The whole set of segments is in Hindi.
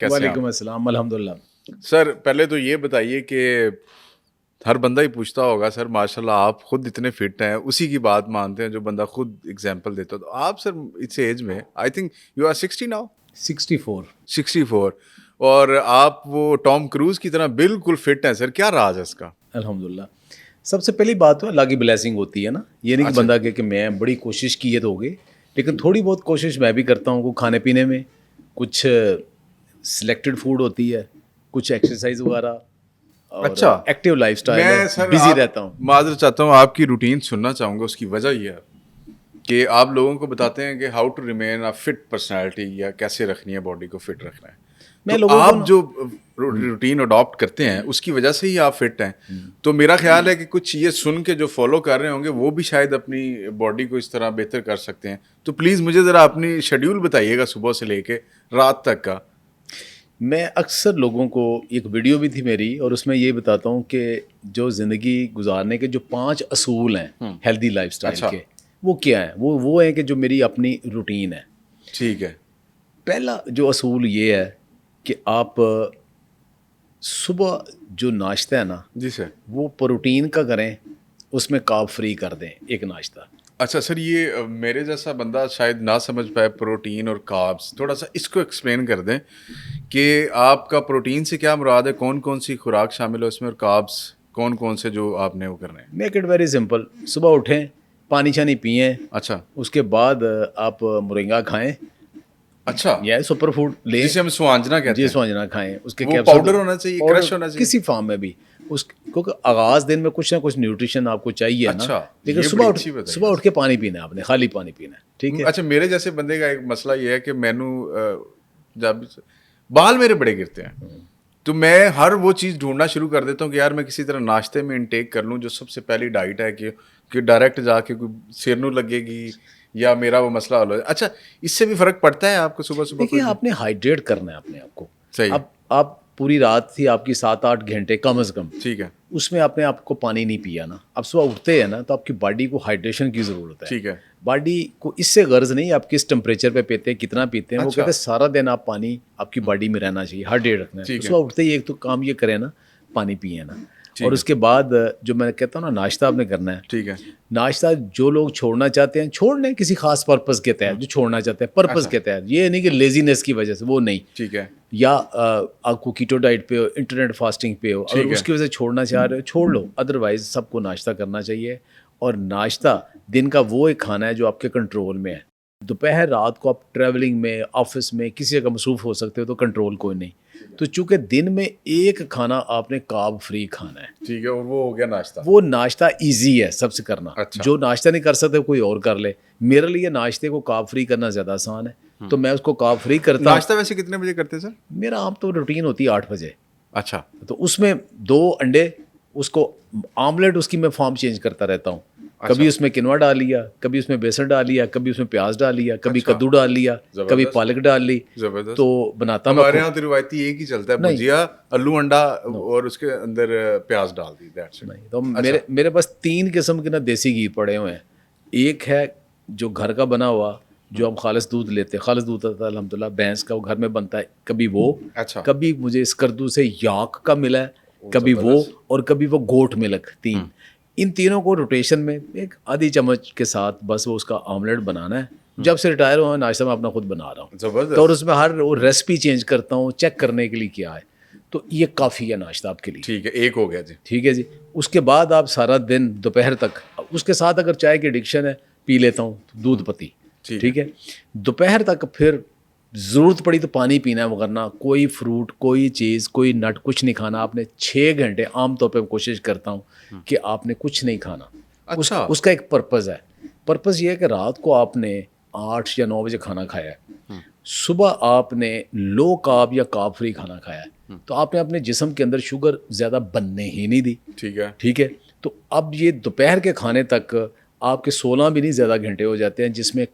कैसे हैं आप? वालेकुम अस्सलाम, अल्हम्दुलिल्लाह। सर पहले तो ये बताइए कि हर बंदा ही पूछता होगा सर माशाल्लाह आप खुद इतने फिट हैं, उसी की बात मानते हैं जो बंदा खुद एग्जांपल देता है। तो आप सर इस एज में I think you are 60 now, 64। 64 और आप वो टॉम क्रूज की तरह बिल्कुल फिट हैं सर, क्या राज है इसका? अल्हम्दुलिल्लाह। सबसे पहली बात तो अल्लाह की ब्लेसिंग होती है ना, ये नहीं कि अच्छा। बंदा कहे कि मैं बड़ी कोशिश की है तो हो गई, लेकिन थोड़ी बहुत कोशिश मैं भी करता हूँ, खाने पीने में कुछ सिलेक्टेड फूड होती है, कुछ एक्सरसाइज वगैरह और अच्छा, एक्टिव लाइफस्टाइल है, मैं सर बिजी आप रहता हूँ। माजरत चाहता हूँ, आपकी रूटीन सुनना चाहूँगा। उसकी वजह ये है कि आप लोगों को बताते हैं कि how to remain a fit personality, या कैसे रखनी है बॉडी को फिट रखना है। मैं तो लोगों को आप ना जो रूटीन अडॉप्ट करते हैं उसकी वजह से ही आप फिट हैं। तो मेरा ख्याल है कि कुछ ये सुन के जो फॉलो कर रहे होंगे वो भी शायद अपनी बॉडी को इस तरह बेहतर कर सकते हैं। तो प्लीज़ मुझे ज़रा अपनी शेड्यूल बताइएगा सुबह से लेके रात तक का। मैं अक्सर लोगों को, एक वीडियो भी थी मेरी और उसमें ये बताता हूँ कि जो ज़िंदगी गुजारने के जो 5 असूल हैं हेल्दी लाइफस्टाइल अच्छा, के, वो क्या हैं? वो हैं कि जो मेरी अपनी रूटीन है। ठीक है। पहला जो असूल ये है कि आप सुबह जो नाश्ता है ना, जी सर। वो प्रोटीन का करें, उसमें कार्ब फ्री कर दें एक नाश्ता। अच्छा सर, ये मेरे जैसा बंदा शायद ना समझ पाए प्रोटीन और कार्ब्स, थोड़ा सा इसको एक्सप्लेन कर दें कि आपका प्रोटीन से क्या मुराद है, कौन कौन सी खुराक शामिल है उसमें, और कार्ब्स कौन कौन से जो आपने वो करने हैं? Make it very simple. सुबह उठें, पानी शानी पिएं, अच्छा। उसके बाद आप मोरिंगा खाएं अच्छा, या सुपर फूड लें, जिसे हम सुहांजना कहते जी हैं। सोजना खाएं, उसके वो कैप्सूल पाउडर होना चाहिए, पाउडर क्रश होना चाहिए? किसी फॉर्म में भी। उस क्योंकि आगाज़ दिन में कुछ ना कुछ न्यूट्रिशन आपको चाहिए ना, अच्छा, लेकिन ये बड़ी अच्छी बताई सुबह है उठ के पानी पीना है आपने, खाली पानी पीना है, ठीक है। अच्छा, मेरे जैसे बंदे का एक मसला ये है कि मैनू जब बाल मेरे बड़े गिरते हैं, तो मैं हर वो चीज़ ढूंढना शुरू कर देता हूँ कि यार मैं किसी तरह नाश्ते में इनटेक कर लूँ जो सबसे पहली डाइट है, कि डायरेक्ट जाके कोई सिरनू लगेगी या मेरा वो मसला हल हो जाए। अच्छा, इससे भी फर्क पड़ता है आपको सुबह सुबह देखिए, कोई भी? आपने हाइड्रेट करना है अपने आप को। सही है। अब आप पूरी रात थी आपकी, 7-8 घंटे कम से कम, ठीक है। उसमें आपने आपको पानी नहीं पिया ना, अब सुबह उठते हैं ना तो आपकी बॉडी को हाइड्रेशन की ज़रूरत है। ठीक है। बॉडी को इससे गर्ज नहीं आप किस टेम्परेचर पे पीते हैं, कितना पीते हैं, वो अच्छा। कहते हैं सारा दिन आप पानी आपकी बॉडी में रहना चाहिए, हाइड्रेट रखना है। तो ठीक है। सुबह उठते ही एक तो काम ये करें ना, पानी पिए ना। और ठीक है। उसके बाद जो मैं कहता हूँ ना, नाश्ता आपने करना है। ठीक है। नाश्ता जो लोग छोड़ना चाहते हैं छोड़ लें, किसी खास पर्पज़ के तहत जो छोड़ना चाहते हैं, पर्पज़ अच्छा। के तहत, ये नहीं कि लेजीनेस की वजह से, वो नहीं। ठीक है। या आपको कीटो डाइट पे हो, इंटरनेट फास्टिंग पे हो, अगर ठीक है। उसकी वजह से छोड़ना चाह रहे हो छोड़ लो, अदरवाइज सबको नाश्ता करना चाहिए। और नाश्ता दिन का वो एक खाना है जो आपके कंट्रोल में है। दोपहर रात को आप ट्रैवलिंग में, ऑफिस में, किसी जगह मसरूफ़ हो सकते हो, तो कंट्रोल कोई नहीं। तो चूंकि दिन में एक खाना आपने कार्ब फ्री खाना है, ठीक है, और वो हो गया नाश्ता। वो नाश्ता इजी है सबसे करना। अच्छा। जो नाश्ता नहीं कर सकते कोई और कर ले। मेरे लिए नाश्ते को कार्ब फ्री करना ज़्यादा आसान है, तो मैं उसको कार्ब फ्री करता हूँ। नाश्ता वैसे कितने बजे करते हैं सर? मेरा आम तो रूटीन होती है 8 बजे। अच्छा। तो उसमें 2 अंडे, उसको आमलेट, उसकी मैं फॉर्म चेंज करता रहता हूँ। अच्छा। कभी उसमें किनवा डाल लिया, कभी उसमें बेसन डाल लिया, कभी उसमें प्याज डाल लिया, कभी अच्छा। कद्दू डाल लिया, कभी जबरदस्त। पालक डाल ली। जबरदस्त। तो बनाता मैं हमारे यहाँ तो रिवायती एक ही चलता है, नहीं, भुजिया, आलू, अंडा नो, और उसके अंदर प्याज डाल दी, दैट्स इट। नहीं। तो अच्छा। मेरे पास 3 किस्म के ना देसी घी पड़े हुए हैं। एक है जो घर का बना हुआ, जो हम खालिस दूध लेते हैं, खालिस दूध आता है अल्हम्दुलिल्लाह, भैंस का, वो घर में बनता है। कभी वो, अच्छा। कभी मुझे स्कर्दू से याक का मिला है, कभी वो, जबरदस्त। और कभी वो गोट मिल्क, 3। इन तीनों को रोटेशन में एक आधी चम्मच के साथ बस वो उसका ऑमलेट बनाना है। जब से रिटायर हुआ नाश्ता मैं अपना खुद बना रहा हूँ। तो और जबरदस्त। उसमें हर वो रेसिपी चेंज करता हूँ, चेक करने के लिए क्या है। तो ये काफ़ी है नाश्ता आपके लिए, ठीक है, एक हो गया जी। ठीक है जी। उसके बाद आप सारा दिन दोपहर तक, उसके साथ अगर चाय की एडिक्शन है, पी लेता हूँ दूध पत्ती, ठीक है। दोपहर तक फिर ज़रूरत पड़ी तो पानी पीना है, वरना कोई फ्रूट, कोई चीज़, कोई नट, कुछ नहीं खाना आपने 6 घंटे। आम तौर पे मैं कोशिश करता हूँ कि आपने कुछ नहीं खाना। अच्छा। उसका एक पर्पज़ है। पर्पज़ ये है कि रात को आपने 8 या 9 बजे खाना खाया है, सुबह आपने लो कार्ब या कार्ब फ्री खाना खाया है, तो आपने अपने जिस्म के अंदर शुगर ज़्यादा बनने ही नहीं दी, ठीक है। ठीक है। तो अब ये दोपहर के खाने तक आपके 16 भी नहीं ज़्यादा घंटे हो जाते हैं, जिसमें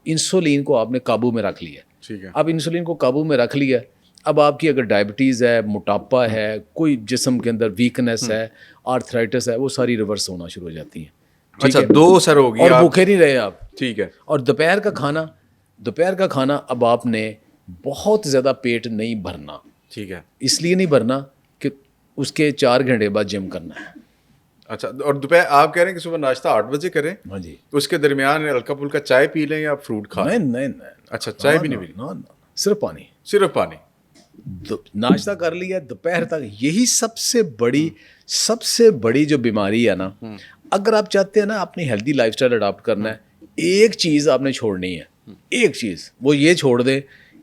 इंसुलिन को आपने काबू में रख लिया। ठीक है। अब इंसुलिन को काबू में रख लिया, अब आपकी अगर डायबिटीज़ है, मोटापा है, कोई जिस्म के अंदर वीकनेस है, आर्थराइटिस है, वो सारी रिवर्स होना शुरू हो जाती हैं, ठीक अच्छा, है। 2 सर हो गई और आप। भूखे नहीं रहे आप। ठीक है। और दोपहर का खाना अब आपने बहुत ज़्यादा पेट नहीं भरना। ठीक है। इसलिए नहीं भरना कि उसके 4 घंटे बाद जिम करना है। अच्छा, और दोपहर आप कह रहे हैं कि सुबह नाश्ता 8 बजे करें, हाँ जी। उसके दरमियान हल्का फुल्का चाय पी लें या फ्रूट खा लें? नहीं। अच्छा, चाय भी नहीं पीनी, ना, सिर्फ पानी। सिर्फ पानी। नाश्ता कर लिया दोपहर तक, यही सबसे बड़ी जो बीमारी है ना, अगर आप चाहते हैं ना अपनी हेल्दी लाइफस्टाइल अडॉप्ट करना है, एक चीज़ आपने छोड़नी है, एक चीज़, वो ये छोड़ दें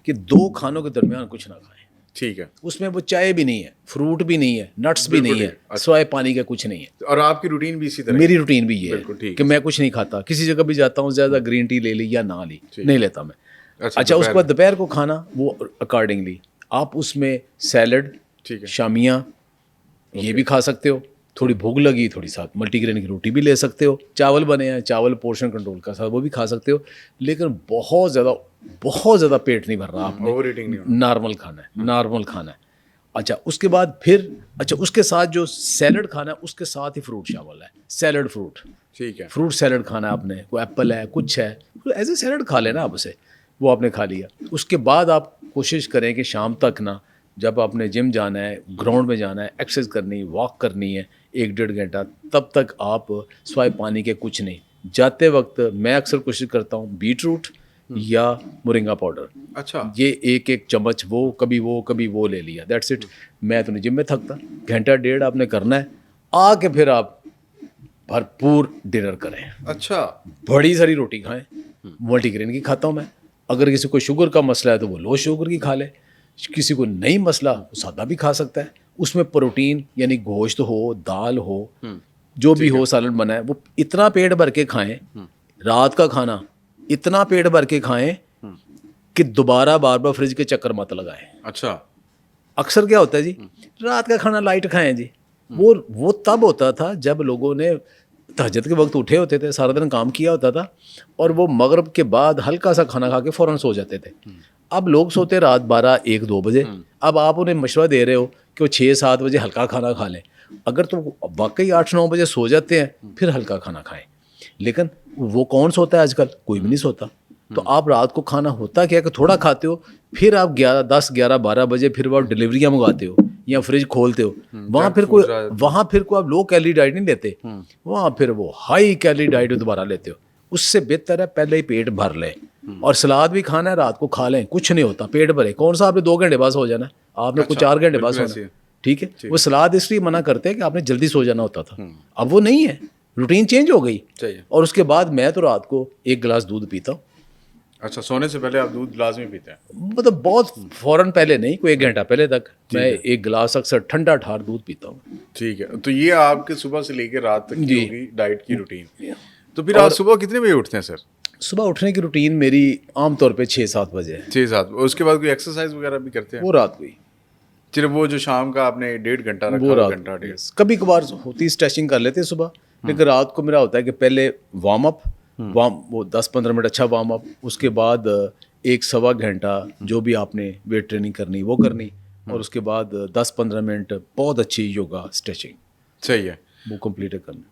कि 2 खानों के दरमियान कुछ ना खाएं। ठीक है। उसमें वो चाय भी नहीं है, फ्रूट भी नहीं है, नट्स भी नहीं है, सिवाय पानी का कुछ नहीं है। और आपकी रूटीन भी इसी तरह? मेरी रूटीन भी ये बिल्कुल ठीक है कि मैं कुछ नहीं खाता, किसी जगह भी जाता हूँ ज़्यादा ग्रीन टी ले ली या ना ली, नहीं लेता मैं। अच्छा, उसके बाद दोपहर को खाना वो अकॉर्डिंगली आप उसमें सैलड, ठीक है, शामियाँ ये भी खा सकते हो, थोड़ी भूख लगी थोड़ी साथ मल्टीग्रेन की रोटी भी ले सकते हो, चावल बने हैं, चावल पोर्शन कंट्रोल का साथ वो भी खा सकते हो, लेकिन बहुत ज़्यादा पेट नहीं भर रहा आपने, ओवरईटिंग नहीं, नॉर्मल खाना है, नॉर्मल खाना है। अच्छा, उसके बाद फिर उसके साथ जो सैलड खाना है उसके साथ ही फ्रूट शामिल है, सैलड फ्रूट। ठीक है। फ्रूट सैलड खाना है आपने, कोई एप्पल है, कुछ है, एज ए सैलड खा लेना आप उसे, वो आपने खा लिया। उसके बाद आप कोशिश करें कि शाम तक ना, जब आपने जिम जाना है, ग्राउंड में जाना है, एक्सरसाइज करनी, वॉक करनी है 1-1.5 घंटा, तब तक आप सिवाय पानी के कुछ नहीं। जाते वक्त मैं अक्सर कोशिश करता हूँ बीट रूट या मोरिंगा पाउडर, अच्छा, ये एक चम्मच, वो कभी वो ले लिया, दैट्स इट। मैं तो नहीं जिम में थकता, 1-1.5 घंटा आपने करना है, आके फिर आप भरपूर डिनर करें, अच्छा, बड़ी सारी रोटी खाएं। मल्टीग्रेन की खाता हूँ मैं, अगर किसी को शुगर का मसला है तो वो लो शुगर की खा ले, किसी को नहीं मसला वो सादा भी खा सकता है। उसमें प्रोटीन यानी गोश्त हो, दाल हो, जो भी हो, सालन बना है, वो इतना पेट भर के खाएं। रात का खाना इतना पेट भर के खाएं कि दोबारा बार बार फ्रिज के चक्कर मत लगाएं। अच्छा, अक्सर क्या होता है जी, रात का खाना लाइट खाएं जी, वो तब होता था जब लोगों ने तहज्जुद के वक्त उठे होते थे, सारा दिन काम किया होता था, और वो मगरिब के बाद हल्का सा खाना खा के फ़ौरन सो जाते थे। अब लोग सोते रात 12-1-2 बजे, अब आप उन्हें मशवरा दे रहे हो कि वो 6-7 बजे हल्का खाना खा लें। अगर तो वाकई 8-9 बजे सो जाते हैं फिर हल्का खाना खाएं, लेकिन वो कौन सोता है आजकल? कोई भी नहीं सोता। तो आप रात को खाना होता क्या कि थोड़ा खाते हो, फिर आप 10-11-12 बजे फिर वो डिलीवरियाँ मंगाते हो या फ्रिज खोलते हो, वहाँ फिर कोई आप लो कैलोरी डाइट नहीं लेते, वहाँ फिर वो हाई कैलोरी डाइट दोबारा लेते हो। उससे बेहतर है पहले ही पेट भर लें, और सलाद भी खाना है रात को खा लें, कुछ नहीं होता, पेट भरे। कौन सा आपने 2 घंटे बाद सो जाना है, आपने कुछ 4 घंटे बाद सोना है, ठीक है। वो सलाद इसलिए मना करते हैं कि आपने जल्दी सो जाना होता था, अब वो नहीं है, रूटीन चेंज हो गई। और उसके बाद मैं तो रात को 1 गिलास दूध पीता हूँ। अच्छा, सोने से पहले आप दूध लाजमी पीते हैं? मतलब बहुत फ़ौरन पहले नहीं, कोई 1 घंटा पहले तक मैं 1 गिलास अक्सर ठंडा ठार दूध पीता हूँ। ठीक है, तो ये आपके सुबह से लेकर रात तक की होगी डाइट की रूटीन। तो फिर आप सुबह कितने बजे उठते हैं सर? सुबह उठने की रूटीन मेरी आमतौर पे 6-7 बजे है। 6-7, उसके बाद कोई एक्सरसाइज वगैरह भी करते हैं? वो रात को ही, सिर्फ वो जो शाम का आपने 1.5 घंटा रखा, वो रात घंटा 1.5। कभी कभार होती, स्ट्रेचिंग कर लेते हैं सुबह, लेकिन रात को मेरा होता है कि पहले वार्म अप, वो 10-15 मिनट अच्छा वार्म अप, उसके बाद 1-1.25 घंटा जो भी आपने वेट ट्रेनिंग करनी वो करनी, और उसके बाद 10-15 मिनट बहुत अच्छी योगा स्ट्रेचिंग, सही है। वो कंप्लीट करना।